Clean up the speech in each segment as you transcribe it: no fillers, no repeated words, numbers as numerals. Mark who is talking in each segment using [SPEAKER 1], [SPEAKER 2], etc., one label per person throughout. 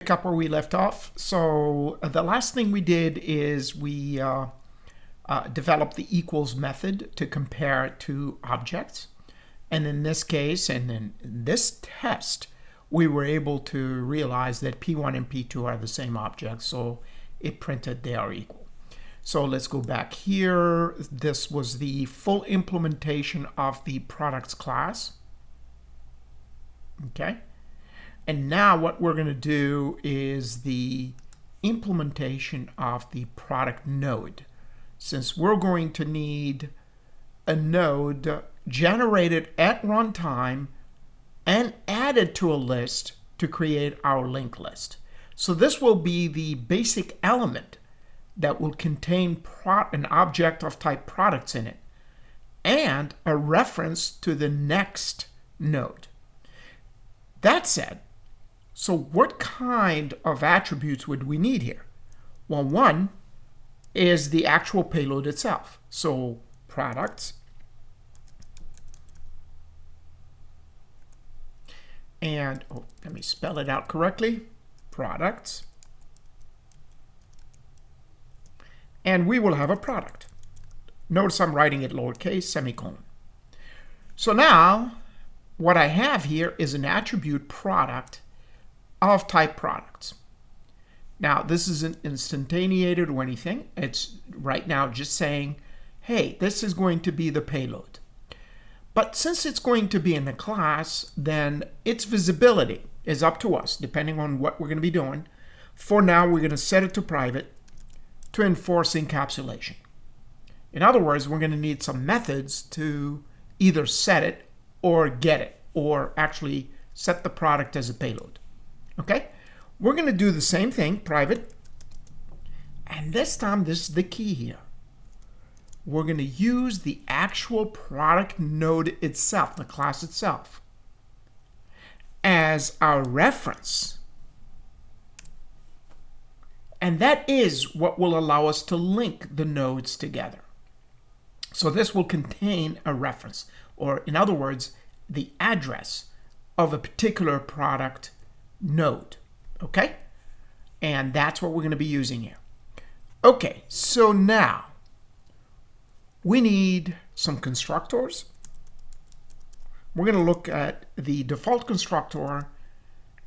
[SPEAKER 1] pick up where we left off. So the last thing we did is we developed the equals method to compare two objects. And in this case, and in this test, we were able to realize that P1 and P2 are the same object, so it printed they are equal. So let's go back here. This was the full implementation of the products class. Okay. And now what we're going to do is the implementation of the product node. Since we're going to need a node generated at runtime and added to a list to create our linked list. So this will be the basic element that will contain an object of type products in it and a reference to the next node. That said, so what kind of attributes would we need here? Well, one is the actual payload itself. So products and, let me spell it out correctly, products. And we will have a product. Notice I'm writing it lowercase, semicolon. So now, what I have here is an attribute product of type products. Now, this isn't instantaneated or anything. It's right now just saying, hey, this is going to be the payload. But since it's going to be in the class, then its visibility is up to us, depending on what we're going to be doing. For now, we're going to set it to private to enforce encapsulation. In other words, we're going to need some methods to either set it or get it, or actually set the product as a payload. Okay? We're going to do the same thing, private. And this time, this is the key here. We're going to use the actual product node itself, the class itself, as our reference. And that is what will allow us to link the nodes together. So this will contain a reference, or in other words, the address of a particular product node. Okay? And that's what we're going to be using here. Okay, so now we need some constructors. We're going to look at the default constructor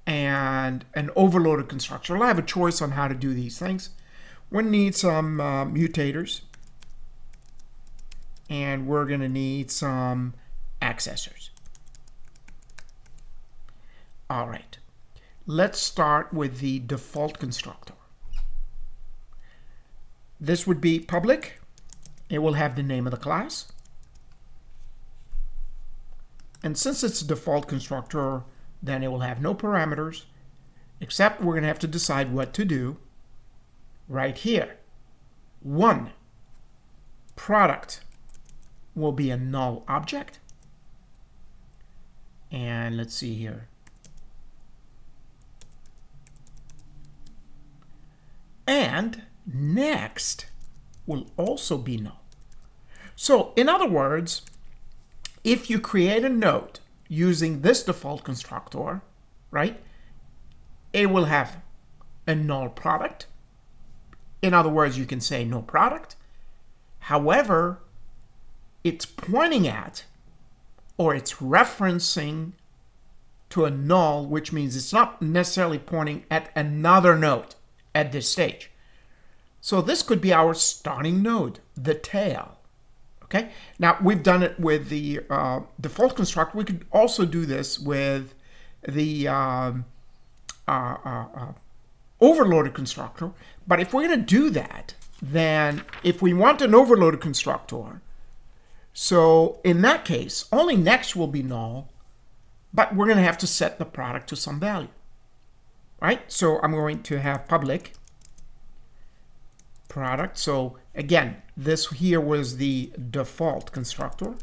[SPEAKER 1] and an overloaded constructor. I'll have a choice on how to do these things. We're going to need some mutators. And we're going to need some accessors. All right. Let's start with the default constructor. This would be public. It will have the name of the class. And since it's a default constructor, then it will have no parameters, except we're going to have to decide what to do right here. One, product will be a null object. And let's see here. And next will also be null. So in other words, if you create a node using this default constructor, right, it will have a null product. In other words, you can say no product. However, it's pointing at, or it's referencing to a null, which means it's not necessarily pointing at another node at this stage. So this could be our starting node, the tail. Okay. Now we've done it with the default constructor. We could also do this with the overloaded constructor. But if we're going to do that, then if we want an overloaded constructor, so in that case, only next will be null, but we're going to have to set the product to some value. Right? So I'm going to have public product. So again, this here was the default constructor.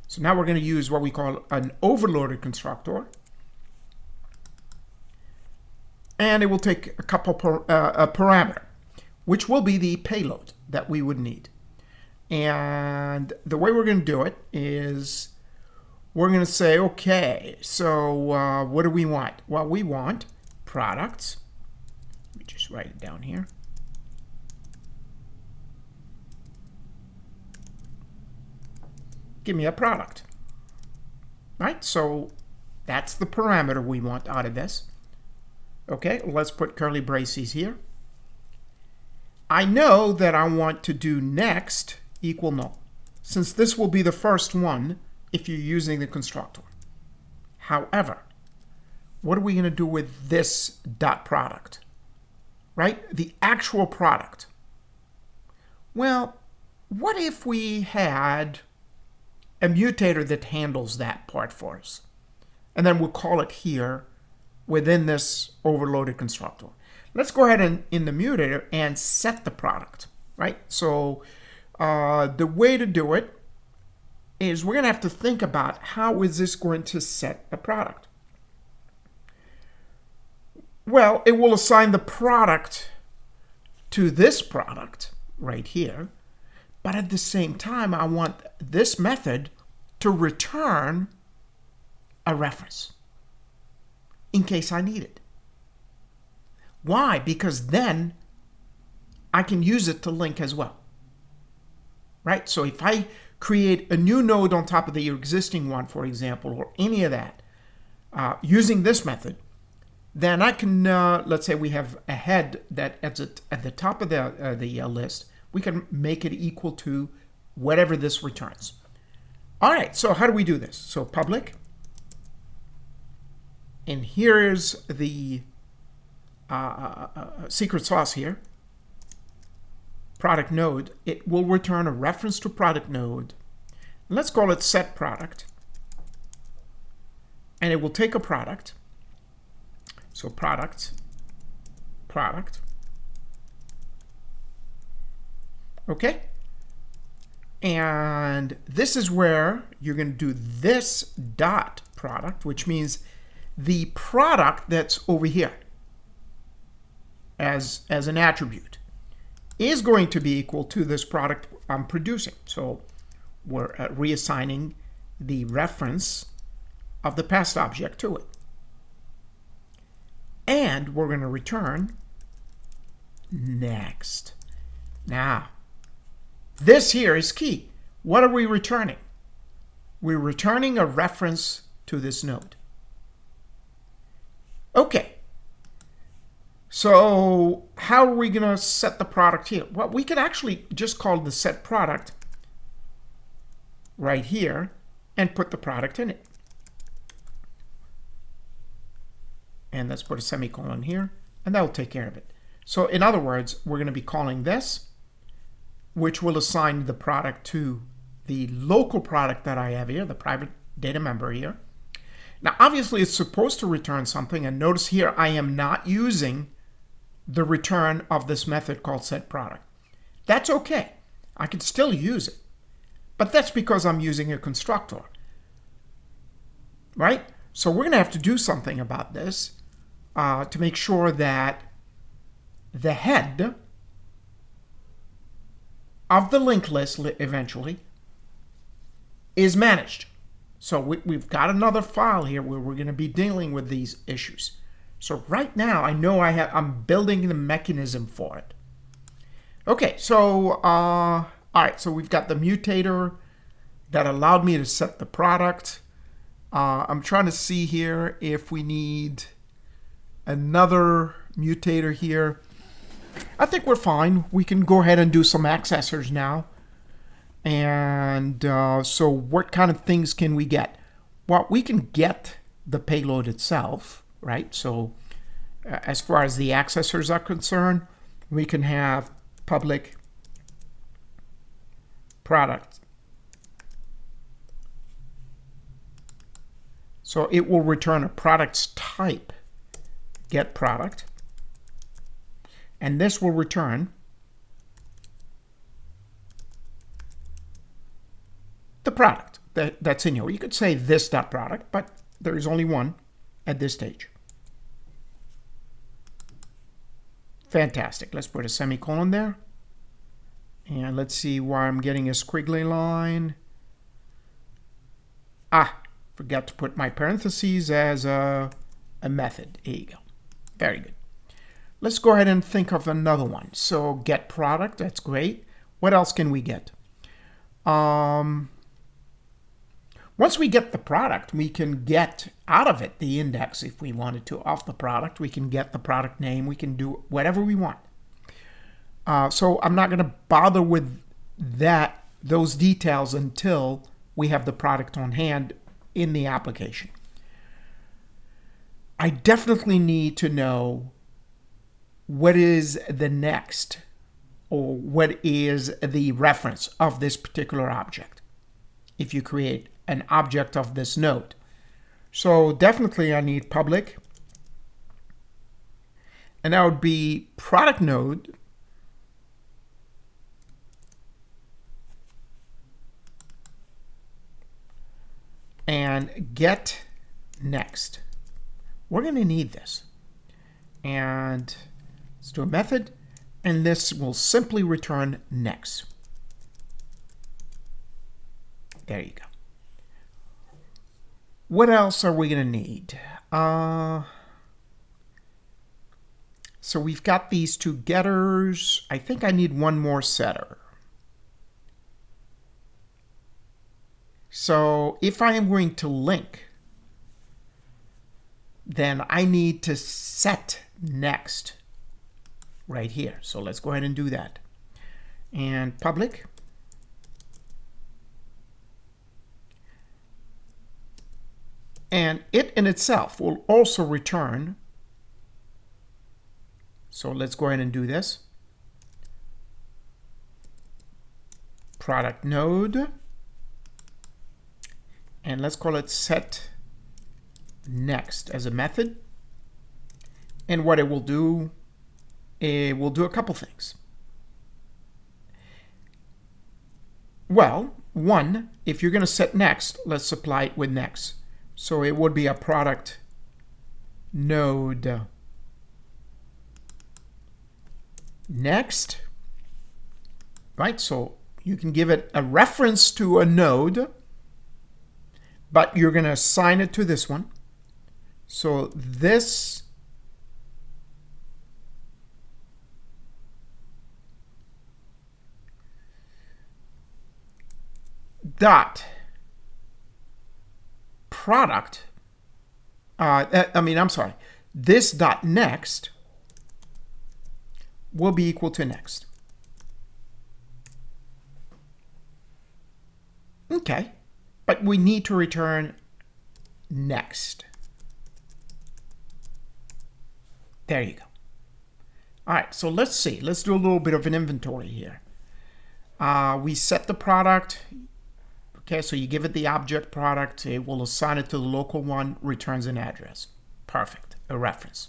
[SPEAKER 1] So now we're going to use what we call an overloaded constructor. And it will take a couple a parameter, which will be the payload that we would need. And the way we're going to do it is we're going to say, okay, so what do we want? Well, we want products. Let me just write it down here. Give me a product. Right? So that's the parameter we want out of this. Okay, let's put curly braces here. I know that I want to do next equal null, since this will be the first one if you're using the constructor. However, what are we going to do with this dot product? Right? The actual product. Well, what if we had a mutator that handles that part for us? And then we'll call it here within this overloaded constructor. Let's go ahead and in the mutator and set the product, right? So the way to do it is we're going to have to think about how is this going to set the product. Well, it will assign the product to this product right here, but at the same time, I want this method to return a reference in case I need it. Why? Because then I can use it to link as well. Right? So if I create a new node on top of the existing one, for example, or any of that, using this method, then I can, let's say we have a head that at the top of the list, we can make it equal to whatever this returns. All right, so how do we do this? So public, and here's the secret sauce here. Product node, it will return a reference to product node. Let's call it set product. And it will take a product. So product. Okay? And this is where you're going to do this dot product, which means the product that's over here as an attribute is going to be equal to this product I'm producing. So we're reassigning the reference of the past object to it. And we're going to return next. Now, this here is key. What are we returning? We're returning a reference to this node. Okay. So how are we going to set the product here? Well, we could actually just call the set product right here and put the product in it. And let's put a semicolon here, and that will take care of it. So in other words, we're going to be calling this, which will assign the product to the local product that I have here, the private data member here. Now, obviously, it's supposed to return something, and notice here I am not using the return of this method called setProduct. That's okay. I can still use it. But that's because I'm using a constructor. Right? So we're going to have to do something about this to make sure that the head of the linked list eventually is managed. So we've got another file here where we're going to be dealing with these issues. So right now, I know I'm building the mechanism for it. Okay, so all right, so we've got the mutator that allowed me to set the product. I'm trying to see here if we need another mutator here. I think we're fine. We can go ahead and do some accessors now. And so what kind of things can we get? Well, we can get the payload itself, right? So as far as the accessors are concerned, we can have public product. So it will return a product's type, get product. And this will return the product that's in here. You could say this dot product, but there is only one at this stage. Fantastic. Let's put a semicolon there. And let's see why I'm getting a squiggly line. Forgot to put my parentheses as a method. There you go. Very good. Let's go ahead and think of another one. So get product, that's great. What else can we get? Once we get the product, we can get out of it the index if we wanted to. Off the product, we can get the product name. We can do whatever we want. So I'm not going to bother with those details until we have the product on hand in the application. I definitely need to know what is the next, or what is the reference of this particular object if you create an object of this node. So definitely I need public, and that would be product node and get next. We're going to need this. And let's do a method, and this will simply return next. There you go. What else are we going to need? So we've got these two getters. I think I need one more setter. So if I am going to link, then I need to set next right here. So let's go ahead and do that. And public. And it in itself will also return. So let's go ahead and do this. Product node. And let's call it set next as a method. And what it will do a couple things. Well, one, if you're going to set next, let's supply it with next. So it would be a product node next, right? So you can give it a reference to a node, but you're going to assign it to this one. So this dot product, this dot next will be equal to next. Okay, but we need to return next. There you go. All right, so let's see. Let's do a little bit of an inventory here. We set the product. Okay, so you give it the object product. It will assign it to the local one, returns an address. Perfect, a reference.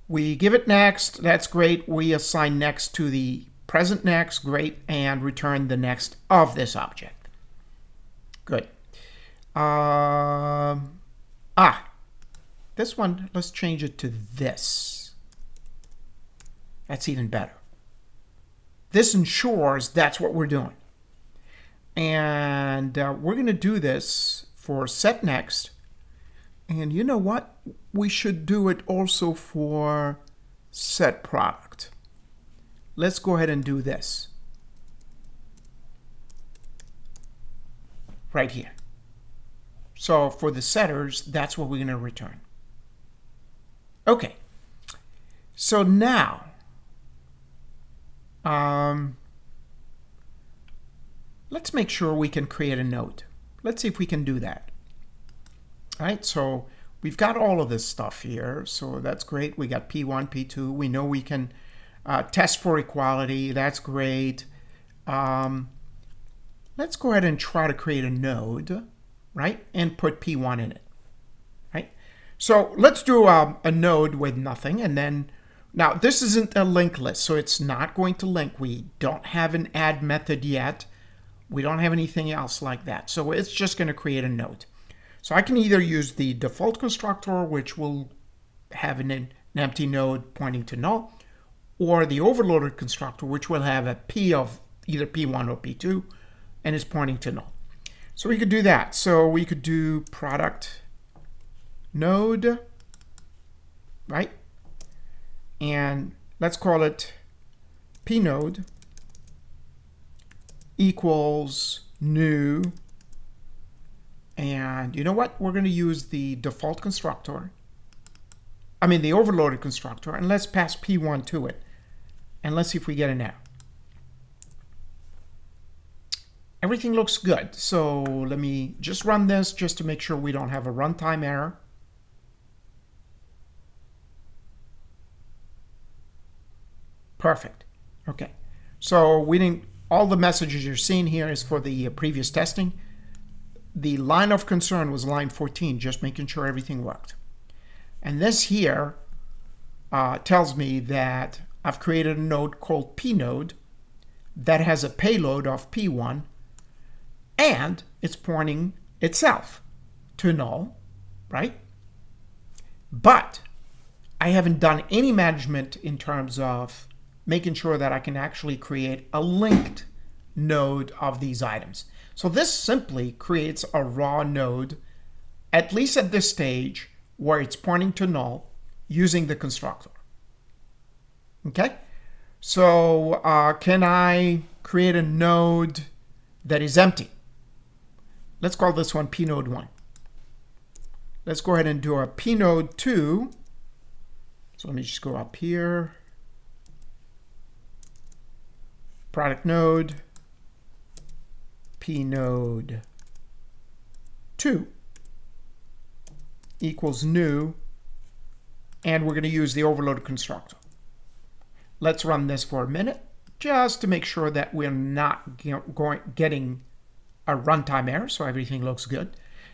[SPEAKER 1] We give it next. That's great. We assign next to the present next. Great. And return the next of this object. Good. This one, let's change it to this. That's even better. This ensures that's what we're doing. And we're going to do this for set next. And you know what? We should do it also for set product. Let's go ahead and do this. Right here. So for the setters, that's what we're going to return. Okay. So now, let's make sure we can create a node. Let's see if we can do that. All right, so we've got all of this stuff here. So that's great. We got P1, P2. We know we can test for equality. That's great. Let's go ahead and try to create a node, right? And put P1 in it, right? So let's do a node with nothing. And then, now this isn't a linked list, so it's not going to link. We don't have an add method yet. We don't have anything else like that. So it's just going to create a node. So I can either use the default constructor, which will have an empty node pointing to null, or the overloaded constructor, which will have a P of either P1 or P2, and is pointing to null. So we could do that. So we could do product node, right? And let's call it pnode equals new. And you know what? We're going to use the default constructor. I mean the overloaded constructor, and let's pass p1 to it. And let's see if we get an error. Everything looks good. So let me just run this just to make sure we don't have a runtime error. Perfect. Okay. So we didn't, all the messages you're seeing here is for the previous testing. The line of concern was line 14, just making sure everything worked. And this here tells me that I've created a node called pnode that has a payload of p1, and it's pointing itself to null, right? But I haven't done any management in terms of making sure that I can actually create a linked node of these items. So this simply creates a raw node, at least at this stage, where it's pointing to null using the constructor. Okay? So can I create a node that is empty? Let's call this one pnode 1. Let's go ahead and do a pnode 2. So let me just go up here. Product node, pnode 2 equals new, and we're going to use the overloaded constructor. Let's run this for a minute just to make sure that we're not getting a runtime error, so everything looks good.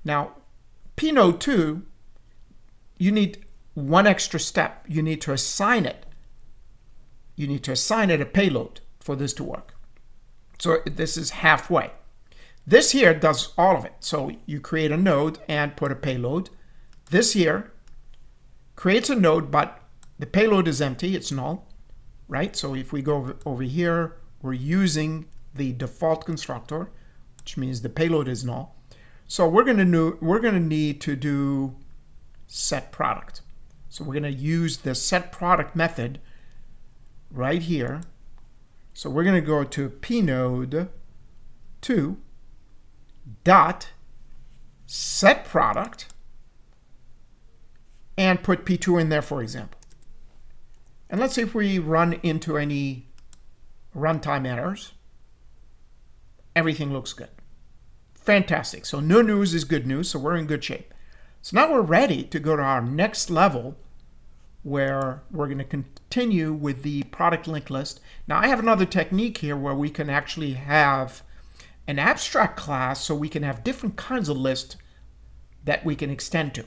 [SPEAKER 1] Now, pnode 2, you need one extra step. You need to assign it. You need to assign it a payload for this to work. So this is halfway. This here does all of it. So you create a node and put a payload. This here creates a node, but the payload is empty. It's null, right? So if we go over here, we're using the default constructor, which means the payload is null. So we're going to need to do set product. So we're going to use the set product method right here. So we're going to go to pnode 2 dot set product and put p2 in there, for example. And let's see if we run into any runtime errors. Everything looks good. Fantastic. So no news is good news, so we're in good shape. So now we're ready to go to our next level, where we're going to continue with the product linked list. Now I have another technique here where we can actually have an abstract class, so we can have different kinds of lists that we can extend to.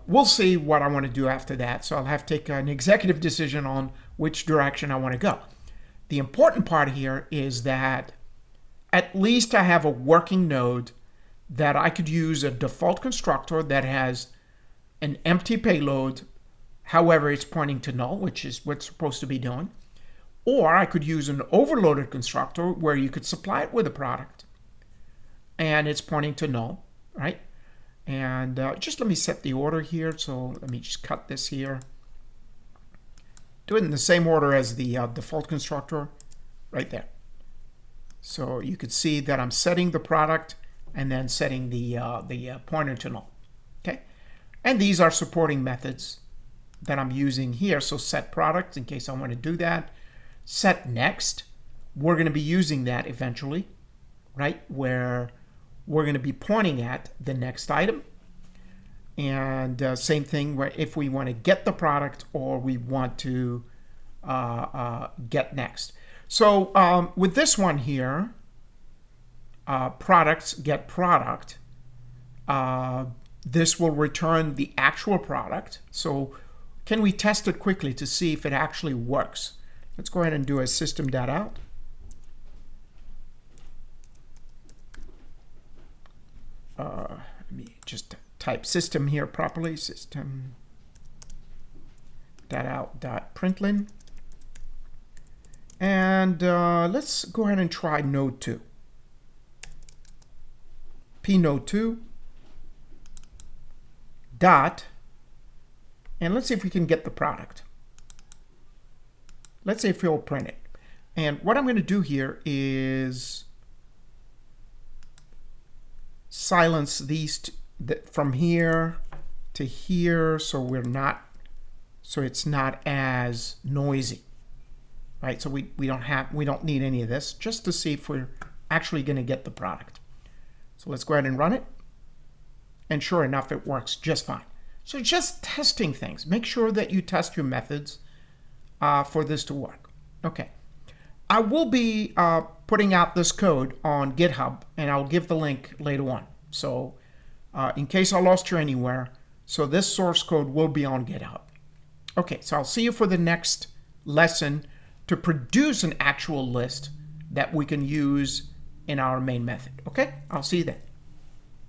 [SPEAKER 1] We'll see what I want to do after that, so I'll have to take an executive decision on which direction I want to go. The important part here is that at least I have a working node that I could use a default constructor that has an empty payload. However, it's pointing to null, which is what's supposed to be doing. Or I could use an overloaded constructor where you could supply it with a product and it's pointing to null, right? And just let me set the order here. So let me just cut this here. Do it in the same order as the default constructor right there. So you could see that I'm setting the product and then setting the pointer to null. Okay, and these are supporting methods that I'm using here. So set product in case I want to do that. Set next, we're going to be using that eventually, right? Where we're going to be pointing at the next item. And same thing where if we want to get the product or we want to get next. So with this one here, products get product, this will return the actual product. So can we test it quickly to see if it actually works? Let's go ahead and do a system.out. Let me just type system here properly, system.out.println. And let's go ahead and try node 2. pnode2 dot, and let's see if we can get the product. Let's say fill print it. And what I'm going to do here is silence these from here to here, so it's not as noisy, right? So we don't need any of this, just to see if we're actually going to get the product. So let's go ahead and run it, and sure enough, it works just fine. So just testing things. Make sure that you test your methods for this to work. Okay, I will be putting out this code on GitHub, and I'll give the link later on. So in case I lost you anywhere, so this source code will be on GitHub. Okay, so I'll see you for the next lesson to produce an actual list that we can use in our main method. Okay, I'll see you then.